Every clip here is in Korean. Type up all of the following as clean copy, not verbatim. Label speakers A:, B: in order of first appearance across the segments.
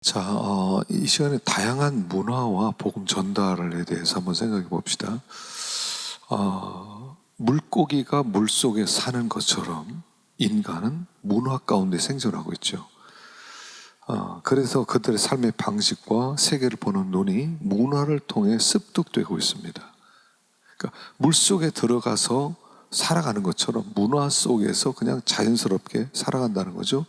A: 자, 이 시간에 다양한 문화와 복음 전달에 대해서 한번 생각해 봅시다. 물고기가 물속에 사는 것처럼 인간은 문화 가운데 생존하고 있죠. 그래서 그들의 삶의 방식과 세계를 보는 눈이 문화를 통해 습득되고 있습니다. 그러니까 물속에 들어가서 살아가는 것처럼 문화 속에서 그냥 자연스럽게 살아간다는 거죠.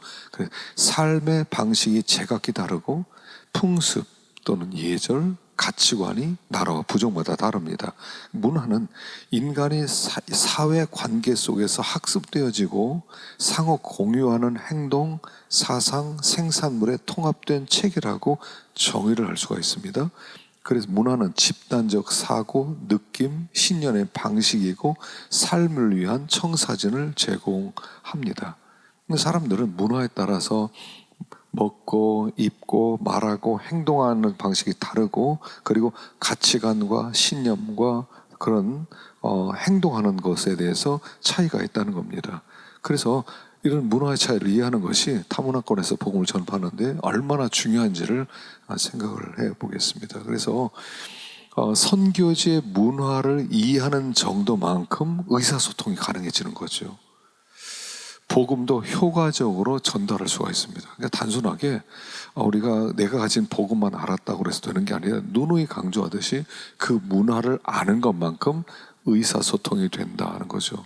A: 삶의 방식이 제각기 다르고 풍습 또는 예절, 가치관이 나라와 부족마다 다릅니다. 문화는 인간이 사회 관계 속에서 학습되어지고 상호 공유하는 행동, 사상, 생산물의 통합된 체계라고 정의를 할 수가 있습니다. 그래서 문화는 집단적 사고, 느낌, 신념의 방식이고 삶을 위한 청사진을 제공합니다. 사람들은 문화에 따라서 먹고 입고 말하고 행동하는 방식이 다르고, 그리고 가치관과 신념과 그런 행동하는 것에 대해서 차이가 있다는 겁니다. 그래서 이런 문화의 차이를 이해하는 것이 타문화권에서 복음을 전파하는데 얼마나 중요한지를 생각을 해보겠습니다. 그래서 선교지의 문화를 이해하는 정도만큼 의사소통이 가능해지는 거죠. 복음도 효과적으로 전달할 수가 있습니다. 그러니까 단순하게 내가 가진 복음만 알았다고 해서 되는 게 아니라 누누이 강조하듯이 그 문화를 아는 것만큼 의사소통이 된다는 거죠.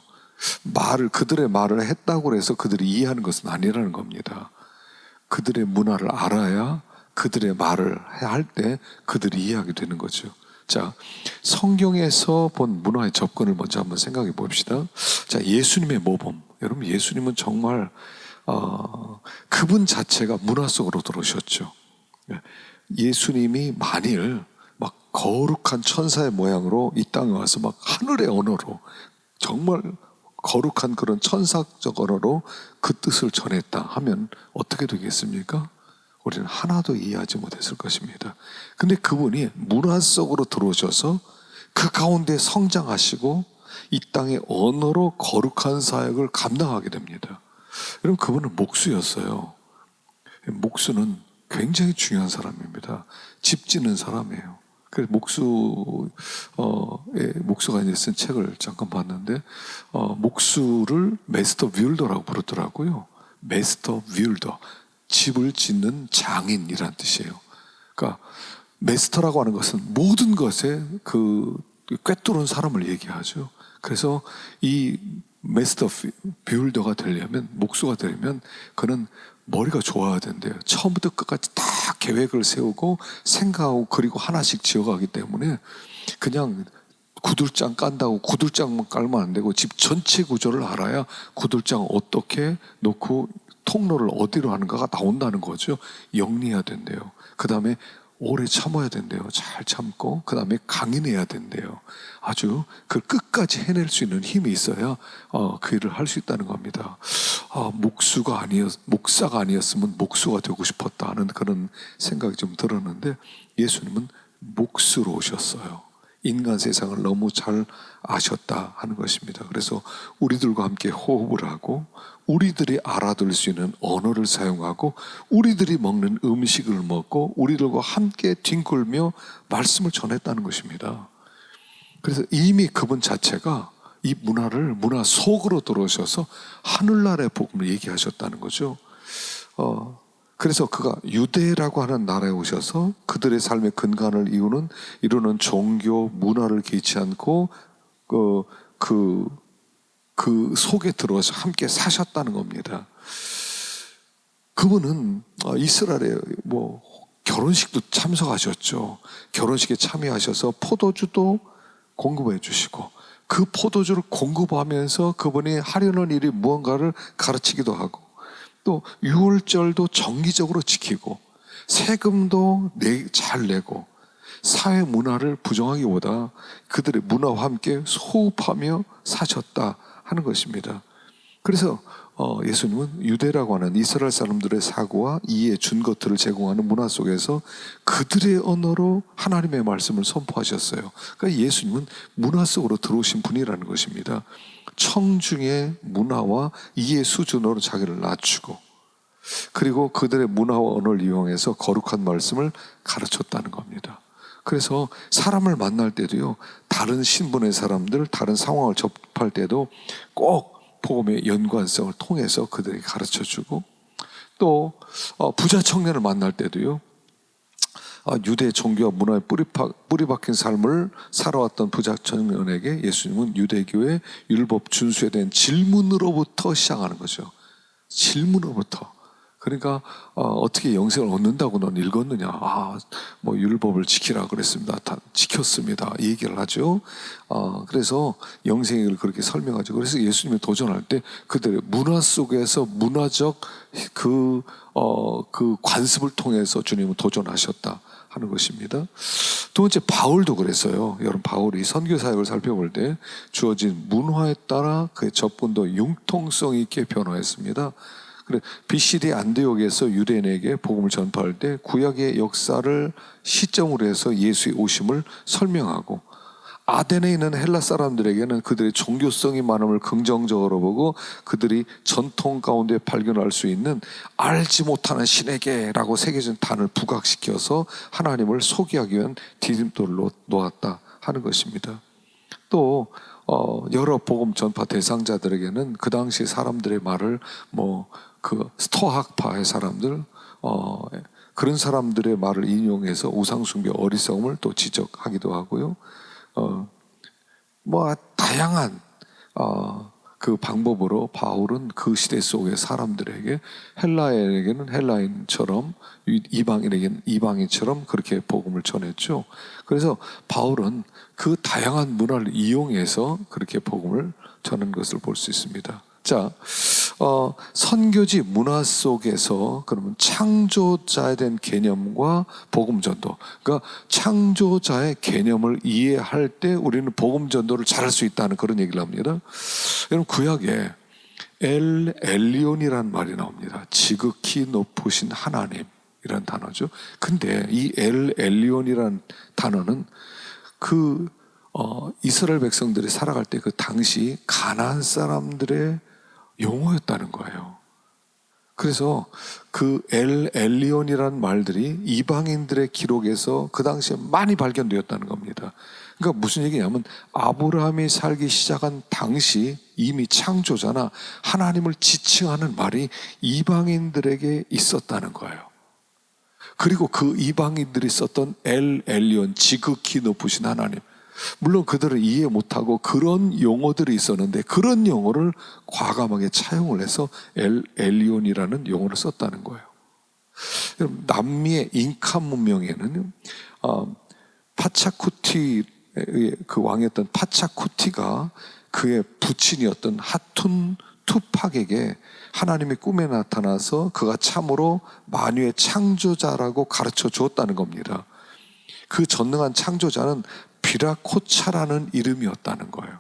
A: 그들의 말을 했다고 해서 그들이 이해하는 것은 아니라는 겁니다. 그들의 문화를 알아야 그들의 말을 할 때 그들이 이해하게 되는 거죠. 자, 성경에서 본 문화의 접근을 먼저 한번 생각해 봅시다. 자, 예수님의 모범. 여러분, 예수님은 정말 그분 자체가 문화 속으로 들어오셨죠. 예수님이 만일 막 거룩한 천사의 모양으로 이 땅에 와서 막 하늘의 언어로 정말 거룩한 그런 천사적 언어로 그 뜻을 전했다 하면 어떻게 되겠습니까? 우리는 하나도 이해하지 못했을 것입니다. 근데 그분이 문화 속으로 들어오셔서 그 가운데 성장하시고 이 땅의 언어로 거룩한 사역을 감당하게 됩니다. 여러분, 그분은 목수였어요. 목수는 굉장히 중요한 사람입니다. 집 짓는 사람이에요. 그래서 목수가 이제 쓴 책을 잠깐 봤는데, 목수를 메스터 뷰일더라고 부르더라고요. 메스터 뷰일더. 집을 짓는 장인이란 뜻이에요. 그러니까 메스터라고 하는 것은 모든 것에 꿰뚫은 사람을 얘기하죠. 그래서 이 메스터 뷰일더가 되려면, 목수가 되려면 그는 머리가 좋아야 된대요. 처음부터 끝까지 다 계획을 세우고 생각하고 그리고 하나씩 지어가기 때문에 그냥 구들장 깐다고 구들장만 깔면 안 되고 집 전체 구조를 알아야 구들장 어떻게 놓고 통로를 어디로 하는가가 나온다는 거죠. 영리해야 된대요. 그 다음에 오래 참아야 된대요. 잘 참고 그 다음에 강인해야 된대요. 아주 그 끝까지 해낼 수 있는 힘이 있어야 그 일을 할 수 있다는 겁니다. 목사가 아니었으면 목수가 되고 싶었다 하는 그런 생각이 좀 들었는데, 예수님은 목수로 오셨어요. 인간 세상을 너무 잘 아셨다 하는 것입니다. 그래서 우리들과 함께 호흡을 하고 우리들이 알아들 수 있는 언어를 사용하고 우리들이 먹는 음식을 먹고 우리들과 함께 뒹굴며 말씀을 전했다는 것입니다. 그래서 이미 그분 자체가 이 문화 속으로 들어오셔서 하늘나라의 복음을 얘기하셨다는 거죠. 그래서 그가 유대라고 하는 나라에 오셔서 그들의 삶의 근간을 이루는 종교, 문화를 개의치 않고 그 속에 들어와서 함께 사셨다는 겁니다. 그분은 이스라엘에 결혼식도 참석하셨죠. 결혼식에 참여하셔서 포도주도 공급해 주시고 그 포도주를 공급하면서 그분이 하려는 일이 무언가를 가르치기도 하고, 또 유월절도 정기적으로 지키고 세금도 잘 내고 사회 문화를 부정하기보다 그들의 문화와 함께 호흡하며 사셨다 하는 것입니다. 그래서 예수님은 유대라고 하는 이스라엘 사람들의 사고와 이해 준것들을 제공하는 문화 속에서 그들의 언어로 하나님의 말씀을 선포하셨어요. 그러니까 예수님은 문화 속으로 들어오신 분이라는 것입니다. 청중의 문화와 이해 수준으로 자기를 낮추고, 그리고 그들의 문화와 언어를 이용해서 거룩한 말씀을 가르쳤다는 겁니다. 그래서 사람을 만날 때도요, 다른 신분의 사람들, 다른 상황을 접할 때도 꼭 복음의 연관성을 통해서 그들에게 가르쳐주고, 또 부자 청년을 만날 때도요, 유대 종교와 문화에 뿌리 박힌 삶을 살아왔던 부자 청년에게 예수님은 유대교의 율법 준수에 대한 질문으로부터 시작하는 거죠. 질문으로부터. 그러니까 어떻게 영생을 얻는다고 넌 읽었느냐? 뭐 율법을 지키라 그랬습니다. 다 지켰습니다. 이 얘기를 하죠. 그래서 영생을 그렇게 설명하죠. 그래서 예수님이 도전할 때 그들의 문화 속에서 문화적 그 관습을 통해서 주님은 도전하셨다 하는 것입니다. 두 번째, 바울도 그랬어요. 여러분, 바울이 선교 사역을 살펴볼 때 주어진 문화에 따라 그의 접근도 융통성 있게 변화했습니다. 그래, BCD 안디옥에서 유대인에게 복음을 전파할 때 구약의 역사를 시점으로 해서 예수의 오심을 설명하고, 아덴에 있는 헬라 사람들에게는 그들의 종교성이 많음을 긍정적으로 보고 그들이 전통 가운데 발견할 수 있는 알지 못하는 신에게라고 새겨진 단을 부각시켜서 하나님을 소개하기 위한 디딤돌로 놓았다 하는 것입니다. 또 여러 복음 전파 대상자들에게는 그 당시 사람들의 말을 그 스토학파의 사람들, 그런 사람들의 말을 인용해서 우상숭배 어리석음을 또 지적하기도 하고요. 다양한 그 방법으로 바울은 그 시대 속의 사람들에게, 헬라인에게는 헬라인처럼, 이방인에게는 이방인처럼 그렇게 복음을 전했죠. 그래서 바울은 그 다양한 문화를 이용해서 그렇게 복음을 전한 것을 볼 수 있습니다. 자, 선교지 문화 속에서 그러면 창조자에 대한 개념과 복음 전도, 그러니까 창조자의 개념을 이해할 때 우리는 복음 전도를 잘할 수 있다는 그런 얘기를 합니다. 여러분, 구약에 엘 엘리온이라는 말이 나옵니다. 지극히 높으신 하나님이라는 단어죠. 근데 이 엘 엘리온이라는 단어는 이스라엘 백성들이 살아갈 때 그 당시 가나안 사람들의 용어였다는 거예요. 그래서 그 엘리온이라는 말들이 이방인들의 기록에서 그 당시에 많이 발견되었다는 겁니다. 그러니까 무슨 얘기냐면, 아브라함이 살기 시작한 당시 이미 창조자나 하나님을 지칭하는 말이 이방인들에게 있었다는 거예요. 그리고 그 이방인들이 썼던 엘리온, 지극히 높으신 하나님, 물론 그들은 이해 못하고 그런 용어들이 있었는데 그런 용어를 과감하게 차용을 해서 엘리온이라는 용어를 썼다는 거예요. 남미의 잉카 문명에는 파차쿠티의 그 왕이었던 파차쿠티가 그의 부친이었던 하툰 투팍에게 하나님의 꿈에 나타나서 그가 참으로 만유의 창조자라고 가르쳐 주었다는 겁니다. 그 전능한 창조자는 비라코차라는 이름이었다는 거예요.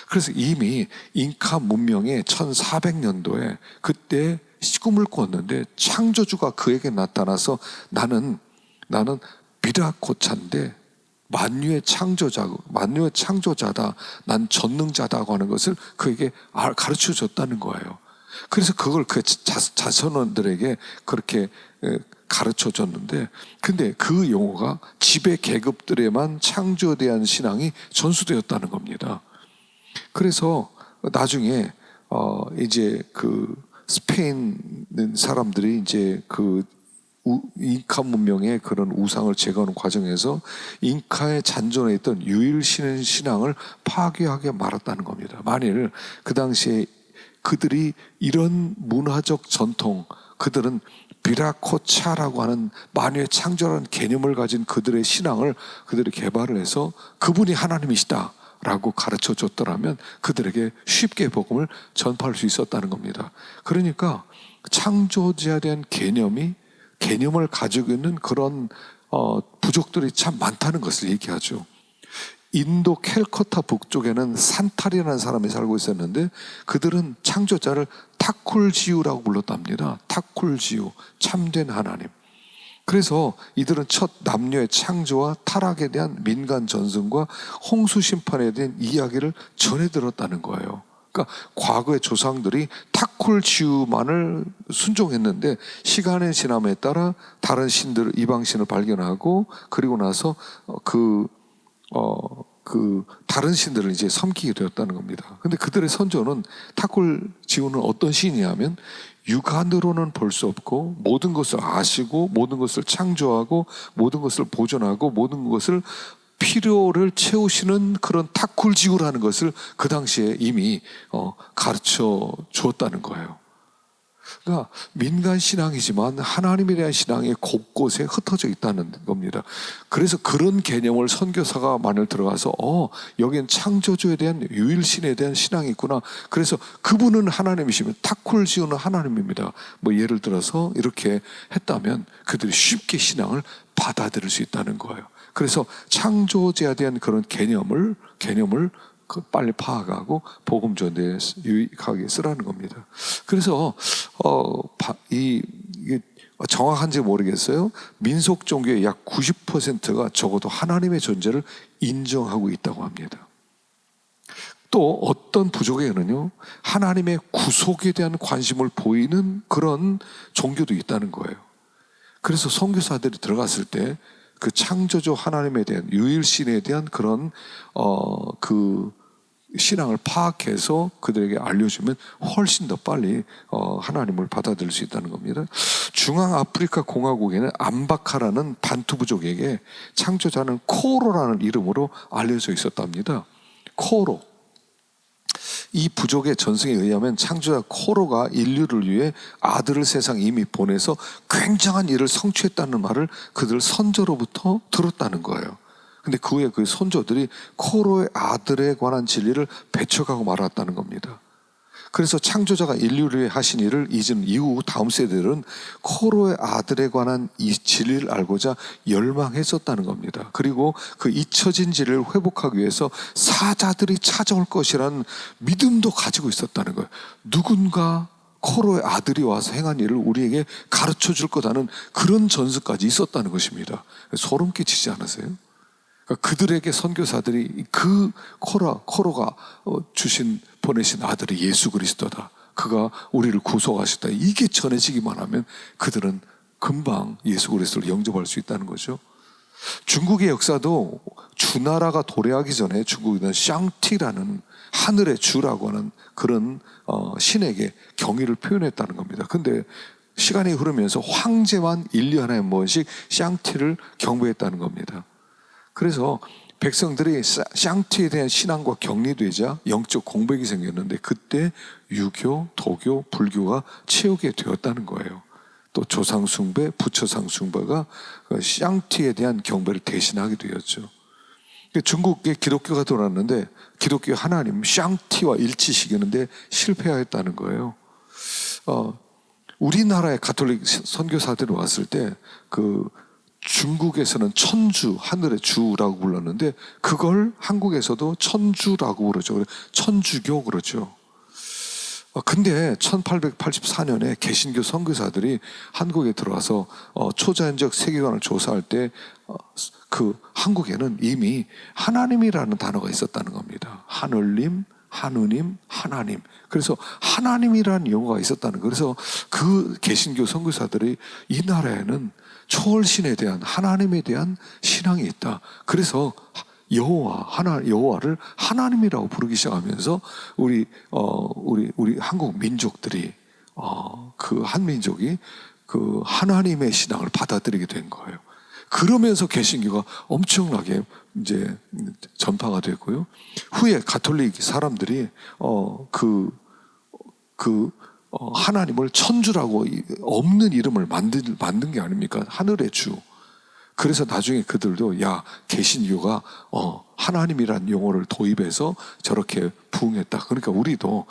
A: 그래서 이미 잉카 문명의 1400년도에 그때 꿈을 꿨는데 창조주가 그에게 나타나서 나는 비라코차인데 만유의 창조자다, 난 전능자다고 하는 것을 그에게 가르쳐 줬다는 거예요. 그래서 그걸 그 자손들에게 그렇게 가르쳐 줬는데, 근데 그 용어가 지배 계급들에만 창조에 대한 신앙이 전수되었다는 겁니다. 그래서 나중에 이제 그 스페인 사람들이 이제 그 잉카 문명의 그런 우상을 제거하는 과정에서 잉카의 잔존에 있던 유일신 신앙을 파괴하게 말았다는 겁니다. 만일 그 당시에 그들이 이런 문화적 전통, 그들은 비라코차라고 하는 만유의 창조라는 개념을 가진 그들의 신앙을 그들이 개발을 해서 그분이 하나님이시다 라고 가르쳐 줬더라면 그들에게 쉽게 복음을 전파할 수 있었다는 겁니다. 그러니까 창조자에 대한 개념을 가지고 있는 그런 부족들이 참 많다는 것을 얘기하죠. 인도 캘커타 북쪽에는 산탈이라는 사람이 살고 있었는데 그들은 창조자를 타쿨지우라고 불렀답니다. 타쿨지우, 참된 하나님. 그래서 이들은 첫 남녀의 창조와 타락에 대한 민간 전승과 홍수 심판에 대한 이야기를 전해 들었다는 거예요. 그러니까 과거의 조상들이 탁골지우만을 순종했는데 시간의 지남에 따라 다른 신들, 이방신을 발견하고 그리고 나서 그 다른 신들을 이제 섬기게 되었다는 겁니다. 근데 그들의 선조는 탁골지우는 어떤 신이냐면 육안으로는 볼 수 없고 모든 것을 아시고 모든 것을 창조하고 모든 것을 보존하고 모든 것을 필요를 채우시는 그런 탁골지우라는 것을 그 당시에 이미 가르쳐 주었다는 거예요. 그러니까 민간 신앙이지만 하나님에 대한 신앙이 곳곳에 흩어져 있다는 겁니다. 그래서 그런 개념을 선교사가 만일 들어가서 여기엔 창조주에 대한 유일신에 대한 신앙이 있구나. 그래서 그분은 하나님이시면 탁골지우는 하나님입니다. 뭐 예를 들어서 이렇게 했다면 그들이 쉽게 신앙을 받아들일 수 있다는 거예요. 그래서 창조주에 대한 그런 개념을 빨리 파악하고 복음 전도에 유익하게 쓰라는 겁니다. 그래서 이게 정확한지 모르겠어요. 민속 종교의 약 90%가 적어도 하나님의 존재를 인정하고 있다고 합니다. 또 어떤 부족에는요, 하나님의 구속에 대한 관심을 보이는 그런 종교도 있다는 거예요. 그래서 선교사들이 들어갔을 때 그 창조주 하나님에 대한 유일신에 대한 그런 그 신앙을 파악해서 그들에게 알려주면 훨씬 더 빨리 하나님을 받아들일 수 있다는 겁니다. 중앙아프리카 공화국에는 암바카라는 반투 부족에게 창조자는 코로라는 이름으로 알려져 있었답니다. 코로. 이 부족의 전승에 의하면 창조자 코로가 인류를 위해 아들을 세상에 이미 보내서 굉장한 일을 성취했다는 말을 그들 선조로부터 들었다는 거예요. 근데 그 후에 그 선조들이 코로의 아들에 관한 진리를 배척하고 말았다는 겁니다. 그래서 창조자가 인류를 위해 하신 일을 잊은 이후 다음 세대들은 코로의 아들에 관한 이 진리를 알고자 열망했었다는 겁니다. 그리고 그 잊혀진 진리를 회복하기 위해서 사자들이 찾아올 것이라는 믿음도 가지고 있었다는 거예요. 누군가 코로의 아들이 와서 행한 일을 우리에게 가르쳐 줄 거다는 그런 전수까지 있었다는 것입니다. 소름 끼치지 않으세요? 그들에게 선교사들이 그 코로가 보내신 아들이 예수 그리스도다. 그가 우리를 구속하셨다. 이게 전해지기만 하면 그들은 금방 예수 그리스도를 영접할 수 있다는 거죠. 중국의 역사도 주나라가 도래하기 전에 중국에는 샹티라는 하늘의 주라고 하는 그런 신에게 경의를 표현했다는 겁니다. 근데 시간이 흐르면서 황제만 1년에 한 번씩 샹티를 경배했다는 겁니다. 그래서 백성들이 샹티에 대한 신앙과 격리되자 영적 공백이 생겼는데 그때 유교, 도교, 불교가 채우게 되었다는 거예요. 또 조상숭배, 부처상숭배가 샹티에 대한 경배를 대신하게 되었죠. 중국에 기독교가 들어왔는데 기독교 하나님 샹티와 일치시키는데 실패하였다는 거예요. 우리나라의 가톨릭 선교사들이 왔을 때 중국에서는 천주, 하늘의 주라고 불렀는데 그걸 한국에서도 천주라고 그러죠. 천주교 그러죠. 근데 1884년에 개신교 선교사들이 한국에 들어와서 초자연적 세계관을 조사할 때 그 한국에는 이미 하나님이라는 단어가 있었다는 겁니다. 하늘님, 하느님, 하나님. 그래서 하나님이라는 용어가 있었다는 거예요. 그래서 그 개신교 선교사들이 이 나라에는 초월신에 대한 하나님에 대한 신앙이 있다. 그래서 여호와를 하나님이라고 부르기 시작하면서 우리 한국 민족들이 그 한민족이 그 하나님의 신앙을 받아들이게 된 거예요. 그러면서 개신교가 엄청나게 이제 전파가 됐고요. 후에 가톨릭 사람들이 하나님을 천주라고 없는 이름을 만든 게 아닙니까? 하늘의 주. 그래서 나중에 그들도 개신교가 하나님이란 용어를 도입해서 저렇게 부응했다. 그러니까 우리도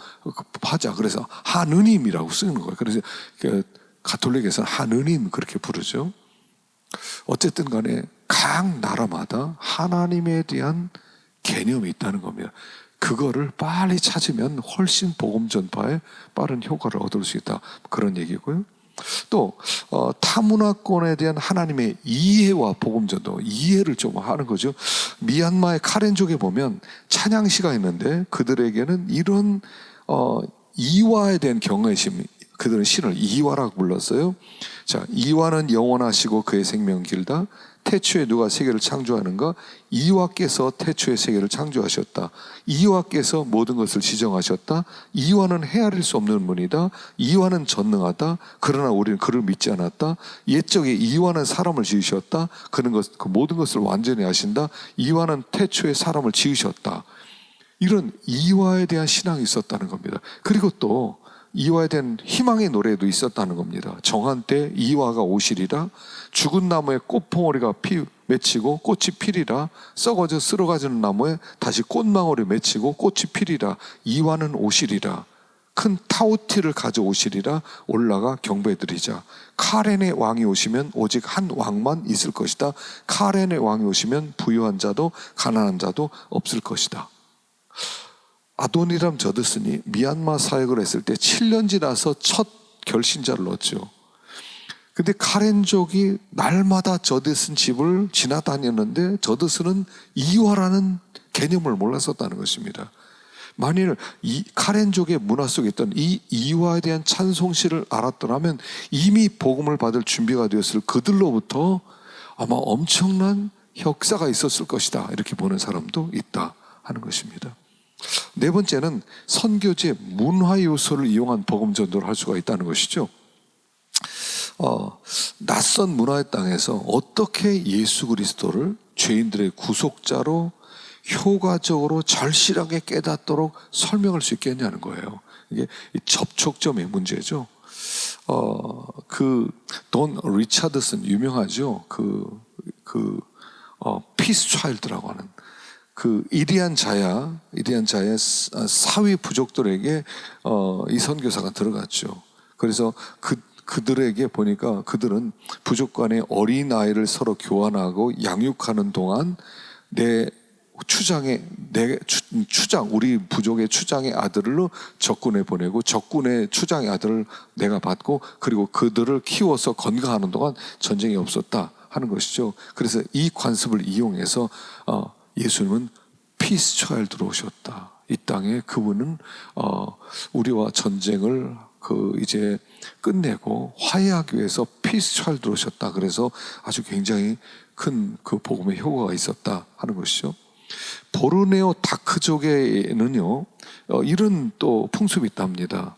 A: 하자. 그래서 하느님이라고 쓰는 거예요. 그래서 가톨릭에서는 하느님 그렇게 부르죠. 어쨌든 간에 각 나라마다 하나님에 대한 개념이 있다는 겁니다. 그거를 빨리 찾으면 훨씬 복음 전파에 빠른 효과를 얻을 수 있다. 그런 얘기고요. 또 타문화권에 대한 하나님의 이해와 복음 전도, 이해를 좀 하는 거죠. 미얀마의 카렌족에 보면 찬양시가 있는데 그들에게는 이런 이화에 대한 경외심, 그들은 신을 이화라고 불렀어요. 자, 이화는 영원하시고 그의 생명 길다. 태초에 누가 세계를 창조하는가? 이화께서 태초에 세계를 창조하셨다. 이화께서 모든 것을 지정하셨다. 이화는 헤아릴 수 없는 분이다. 이화는 전능하다. 그러나 우리는 그를 믿지 않았다. 옛적에 이화는 사람을 지으셨다. 그는 그 모든 것을 완전히 하신다. 이화는 태초에 사람을 지으셨다. 이런 이화에 대한 신앙이 있었다는 겁니다. 그리고 또 이화에 대한 희망의 노래도 있었다는 겁니다. 정한 때 이화가 오시리라. 죽은 나무에 꽃봉오리가 맺히고 꽃이 피리라. 썩어져 쓸어가지는 나무에 다시 꽃망울이 맺히고 꽃이 피리라. 이화는 오시리라. 큰 타우티를 가져오시리라. 올라가 경배드리자. 카렌의 왕이 오시면 오직 한 왕만 있을 것이다. 카렌의 왕이 오시면 부유한 자도 가난한 자도 없을 것이다. 아도니람 저드슨이 미얀마 사역을 했을 때 7년 지나서 첫 결신자를 얻죠. 근데 카렌족이 날마다 저드슨 집을 지나다녔는데 저드슨은 이화라는 개념을 몰랐었다는 것입니다. 만일 이 카렌족의 문화 속에 있던 이 이화에 대한 찬송시를 알았더라면 이미 복음을 받을 준비가 되었을 그들로부터 아마 엄청난 역사가 있었을 것이다. 이렇게 보는 사람도 있다 하는 것입니다. 네 번째는 선교지의 문화 요소를 이용한 복음 전도를 할 수가 있다는 것이죠. 낯선 문화의 땅에서 어떻게 예수 그리스도를 죄인들의 구속자로 효과적으로 절실하게 깨닫도록 설명할 수 있겠냐는 거예요. 이게 접촉점의 문제죠. 돈 리차드슨 유명하죠. 피스 차일드라고 하는 이리안 자야의 사위 부족들에게 이 선교사가 들어갔죠. 그래서 그들에게 보니까 그들은 부족 간의 어린 아이를 서로 교환하고 양육하는 동안 우리 부족의 추장의 아들로 적군에 보내고 적군의 추장의 아들을 내가 받고 그리고 그들을 키워서 건강하는 동안 전쟁이 없었다 하는 것이죠. 그래서 이 관습을 이용해서 예수님은 피스 차일드로 오셨다. 이 땅에 그분은 우리와 전쟁을 이제 끝내고 화해하기 위해서 피스 차일드로 오셨다. 그래서 아주 굉장히 큰 그 복음의 효과가 있었다 하는 것이죠. 보르네오 다크족에는요 이런 또 풍습이 있답니다.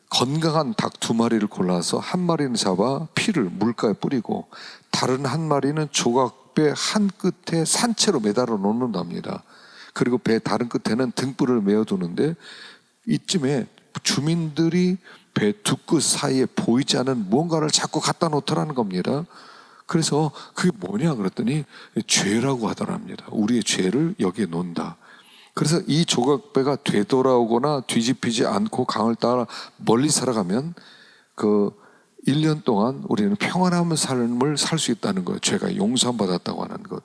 A: 건강한 닭 2마리를 골라서 한 마리는 잡아 피를 물가에 뿌리고 다른 한 마리는 조각배 한 끝에 산채로 매달아 놓는답니다. 그리고 배 다른 끝에는 등불을 메어두는데 이쯤에 주민들이 배 두 끝 사이에 보이지 않는 무언가를 자꾸 갖다 놓더라는 겁니다. 그래서 그게 뭐냐 그랬더니 죄라고 하더랍니다. 우리의 죄를 여기에 놓는다. 그래서 이 조각배가 되돌아오거나 뒤집히지 않고 강을 따라 멀리 살아가면 1년 동안 우리는 평안한 삶을 살 수 있다는 거예요. 죄가 용서받았다고 하는 것.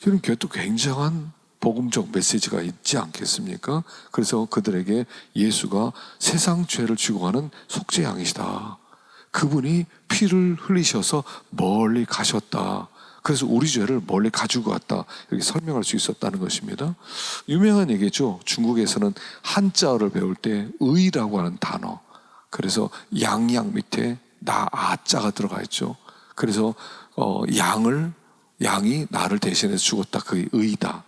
A: 이런 또 굉장한 복음적 메시지가 있지 않겠습니까? 그래서 그들에게 예수가 세상 죄를 지고 가는 속죄양이시다. 그분이 피를 흘리셔서 멀리 가셨다. 그래서 우리 죄를 멀리 가지고 갔다. 이렇게 설명할 수 있었다는 것입니다. 유명한 얘기죠. 중국에서는 한자어를 배울 때 의라고 하는 단어. 그래서 양양 밑에 아자가 들어가 있죠. 그래서 양이 나를 대신해서 죽었다. 그게 의다.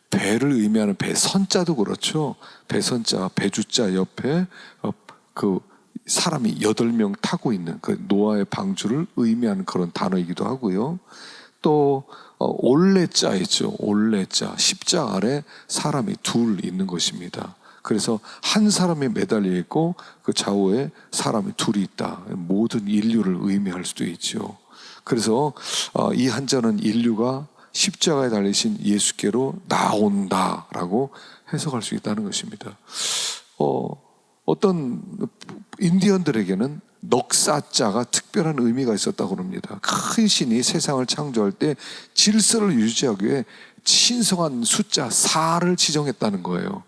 A: 배를 의미하는 배선자도 그렇죠. 배선자, 배주자 옆에 사람이 8명 타고 있는 노아의 방주를 의미하는 그런 단어이기도 하고요. 또 올레자 있죠. 올레자, 십자가 아래 사람이 둘 있는 것입니다. 그래서 한 사람이 매달려 있고 그 좌우에 사람이 둘이 있다. 모든 인류를 의미할 수도 있죠. 그래서 이 한자는 인류가 십자가에 달리신 예수께로 나온다라고 해석할 수 있다는 것입니다. 어떤 인디언들에게는 넉사자가 특별한 의미가 있었다고 합니다. 큰 신이 세상을 창조할 때 질서를 유지하기 위해 신성한 숫자 4를 지정했다는 거예요.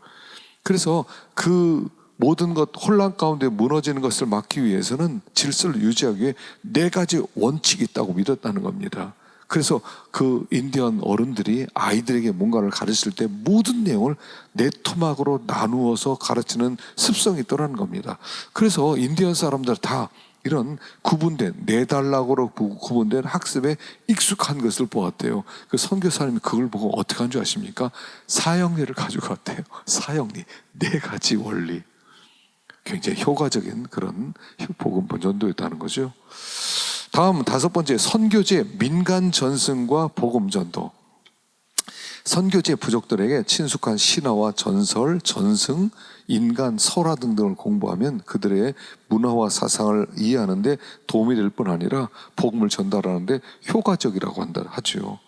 A: 그래서 그 모든 것 혼란 가운데 무너지는 것을 막기 위해서는 질서를 유지하기 위해 4가지 원칙이 있다고 믿었다는 겁니다. 그래서 그 인디언 어른들이 아이들에게 뭔가를 가르칠 때 모든 내용을 네 토막으로 나누어서 가르치는 습성이 있더라는 겁니다. 그래서 인디언 사람들 다 이런 구분된 네 단락으로 구분된 학습에 익숙한 것을 보았대요. 그 선교사님이 그걸 보고 어떻게 한 줄 아십니까? 사형리를 가져갔대요. 사형리, 네 가지 원리. 굉장히 효과적인 그런 복음 전도였다는 거죠. 다음 다섯 번째, 선교제 민간 전승과 복음 전도. 선교제 부족들에게 친숙한 신화와 전설, 전승, 인간, 설화 등등을 공부하면 그들의 문화와 사상을 이해하는 데 도움이 될 뿐 아니라 복음을 전달하는 데 효과적이라고 하죠.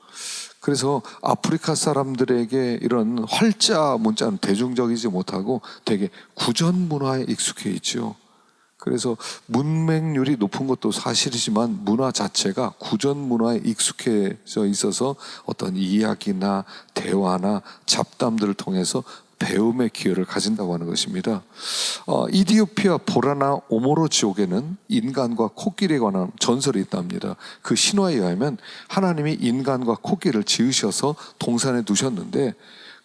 A: 그래서 아프리카 사람들에게 이런 활자 문자는 대중적이지 못하고 되게 구전 문화에 익숙해 있죠. 그래서 문맹률이 높은 것도 사실이지만 문화 자체가 구전 문화에 익숙해져 있어서 어떤 이야기나 대화나 잡담들을 통해서 배움의 기회를 가진다고 하는 것입니다. 이디오피아 보라나 오모로 지옥에는 인간과 코끼리에 관한 전설이 있답니다. 그 신화에 의하면 하나님이 인간과 코끼리를 지으셔서 동산에 두셨는데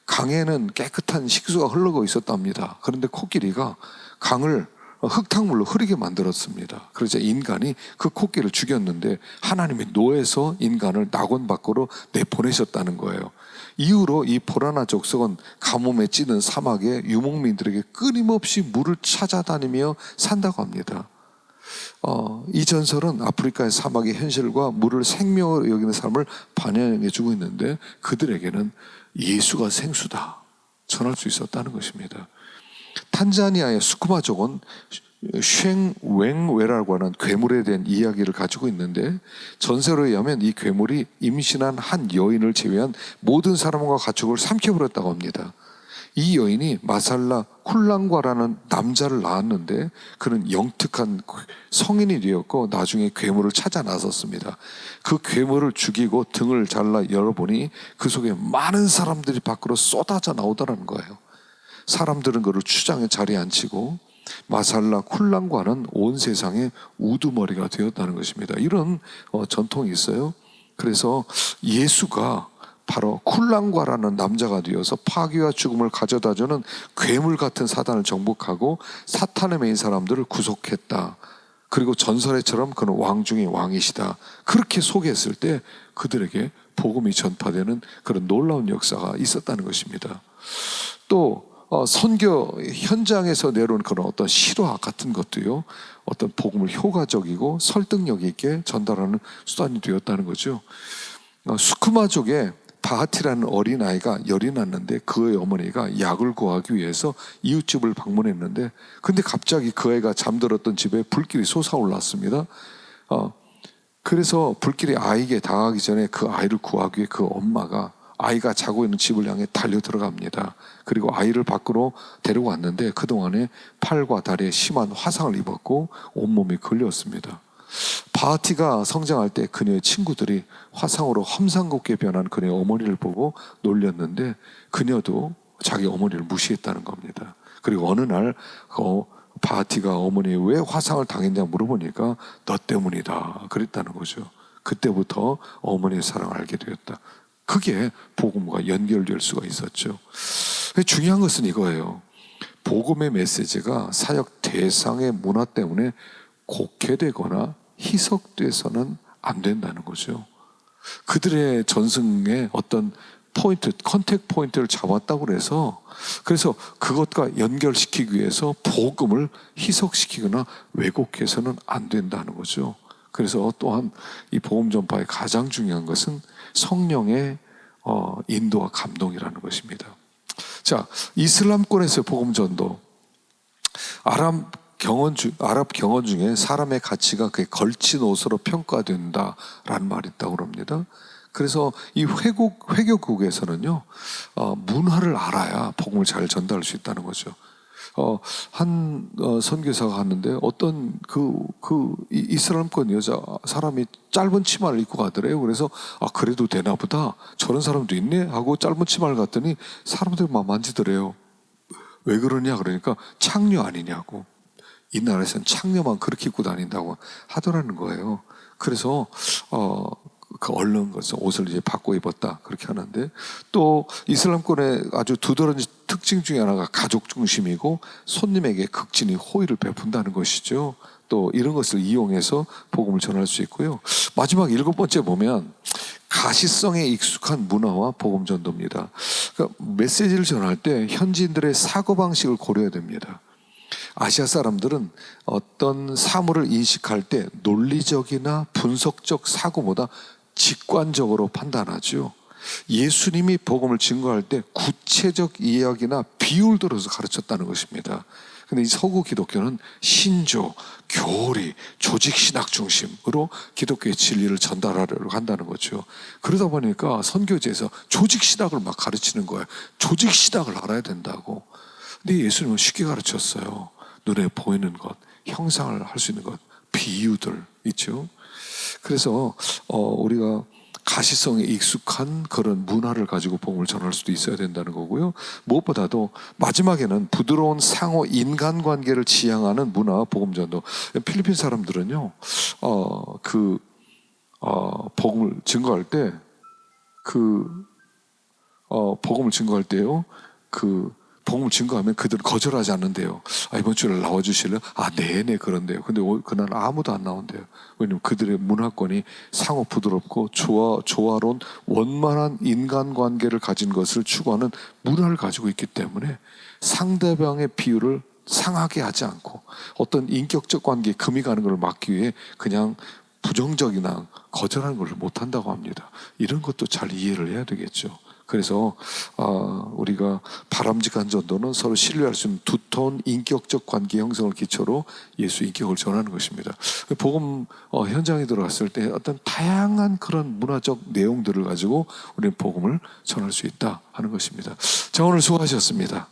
A: 강에는 깨끗한 식수가 흐르고 있었답니다. 그런데 코끼리가 강을 흙탕물로 흐르게 만들었습니다. 그러자 인간이 그 코끼리를 죽였는데 하나님이 노해서 인간을 낙원 밖으로 내보내셨다는 거예요. 이후로 이 보라나 족속은 가뭄에 찌든 사막에 유목민들에게 끊임없이 물을 찾아다니며 산다고 합니다. 이 전설은 아프리카의 사막의 현실과 물을 생명으로 여기는 삶을 반영해주고 있는데 그들에게는 예수가 생수다 전할 수 있었다는 것입니다. 탄자니아의 수쿠마족은 쉥웽웨라고 하는 괴물에 대한 이야기를 가지고 있는데 전설에 의하면 이 괴물이 임신한 한 여인을 제외한 모든 사람과 가축을 삼켜버렸다고 합니다. 이 여인이 마살라 쿨랑과라는 남자를 낳았는데 그는 영특한 성인이 되었고 나중에 괴물을 찾아 나섰습니다. 그 괴물을 죽이고 등을 잘라 열어보니 그 속에 많은 사람들이 밖으로 쏟아져 나오더라는 거예요. 사람들은 그를 추장의 자리에 앉히고 마살라 쿨랑과는 온 세상의 우두머리가 되었다는 것입니다. 이런 전통이 있어요. 그래서 예수가 바로 쿨랑과라는 남자가 되어서 파괴와 죽음을 가져다주는 괴물 같은 사단을 정복하고 사탄에 매인 사람들을 구속했다. 그리고 전설에처럼 그는 왕 중의 왕이시다. 그렇게 소개했을 때 그들에게 복음이 전파되는 그런 놀라운 역사가 있었다는 것입니다. 또 선교 현장에서 내려온 그런 어떤 실화 같은 것도요, 어떤 복음을 효과적이고 설득력 있게 전달하는 수단이 되었다는 거죠. 수쿠마족에 바하티라는 어린아이가 열이 났는데 그의 어머니가 약을 구하기 위해서 이웃집을 방문했는데 근데 갑자기 그 애가 잠들었던 집에 불길이 솟아올랐습니다. 그래서 불길이 아이에게 당하기 전에 그 아이를 구하기 위해 그 엄마가 아이가 자고 있는 집을 향해 달려 들어갑니다. 그리고 아이를 밖으로 데리고 왔는데 그동안에 팔과 다리에 심한 화상을 입었고 온몸이 걸렸습니다. 바하티가 성장할 때 그녀의 친구들이 화상으로 험상궂게 변한 그녀의 어머니를 보고 놀렸는데 그녀도 자기 어머니를 무시했다는 겁니다. 그리고 어느 날 바하티가 어머니에 왜 화상을 당했냐 물어보니까 너 때문이다 그랬다는 거죠. 그때부터 어머니의 사랑을 알게 되었다. 그게 복음과 연결될 수가 있었죠. 중요한 것은 이거예요. 복음의 메시지가 사역 대상의 문화 때문에 곡해되거나 희석돼서는 안 된다는 거죠. 그들의 전승의 어떤 포인트, 컨택 포인트를 잡았다고 그래서 그것과 연결시키기 위해서 복음을 희석시키거나 왜곡해서는 안 된다는 거죠. 그래서 또한 이 복음 전파의 가장 중요한 것은 성령의 인도와 감동이라는 것입니다. 자, 이슬람권에서의 복음 전도, 아랍 경언 중에 사람의 가치가 그의 걸친 옷으로 평가된다라는 말이 있다고 합니다. 그래서 이 회교국에서는요, 문화를 알아야 복음을 잘 전달할 수 있다는 거죠. 한 선교사가 갔는데 어떤 이슬람권 여자 사람이 짧은 치마를 입고 가더래요. 그래서 그래도 되나 보다, 저런 사람도 있네 하고 짧은 치마를 갔더니 사람들이 막 만지더래요. 왜 그러냐 그러니까 창녀 아니냐고. 이 나라에서는 창녀만 그렇게 입고 다닌다고 하더라는 거예요. 그래서 그 얼른 것을 옷을 이제 바꿔 입었다 그렇게 하는데, 또 이슬람권의 아주 두드러진 특징 중에 하나가 가족 중심이고 손님에게 극진히 호의를 베푼다는 것이죠. 또 이런 것을 이용해서 복음을 전할 수 있고요. 마지막 7번째 보면 가시성에 익숙한 문화와 복음 전도입니다. 그러니까 메시지를 전할 때 현지인들의 사고방식을 고려해야 됩니다. 아시아 사람들은 어떤 사물을 인식할 때 논리적이나 분석적 사고보다 직관적으로 판단하죠. 예수님이 복음을 증거할 때 구체적 이야기나 비유를 들어서 가르쳤다는 것입니다. 근데 이 서구 기독교는 신조, 교리, 조직신학 중심으로 기독교의 진리를 전달하려고 한다는 거죠. 그러다 보니까 선교지에서 조직신학을 막 가르치는 거예요. 조직신학을 알아야 된다고. 근데 예수님은 쉽게 가르쳤어요. 눈에 보이는 것, 형상을 할 수 있는 것, 비유들 있죠. 그래서 우리가 가시성에 익숙한 그런 문화를 가지고 복음을 전할 수도 있어야 된다는 거고요. 무엇보다도 마지막에는 부드러운 상호 인간관계를 지향하는 문화 복음 전도. 필리핀 사람들은요, 복음을 증거할 때 복음을 증거할 때요, 복음을 증거하면 그들은 거절하지 않는데요. 이번 주에 나와 주실래요? 네네, 그런데요. 근데 그날 아무도 안 나온대요. 왜냐면 그들의 문화권이 상호 부드럽고 조화로운 원만한 인간관계를 가진 것을 추구하는 문화를 가지고 있기 때문에 상대방의 비유를 상하게 하지 않고 어떤 인격적 관계에 금이 가는 것을 막기 위해 그냥 부정적이나 거절하는 것을 못한다고 합니다. 이런 것도 잘 이해를 해야 되겠죠. 그래서 우리가 바람직한 전도는 서로 신뢰할 수 있는 두터운 인격적 관계 형성을 기초로 예수 인격을 전하는 것입니다. 복음 현장에 들어갔을 때 어떤 다양한 그런 문화적 내용들을 가지고 우리는 복음을 전할 수 있다 하는 것입니다. 자, 오늘 수고하셨습니다.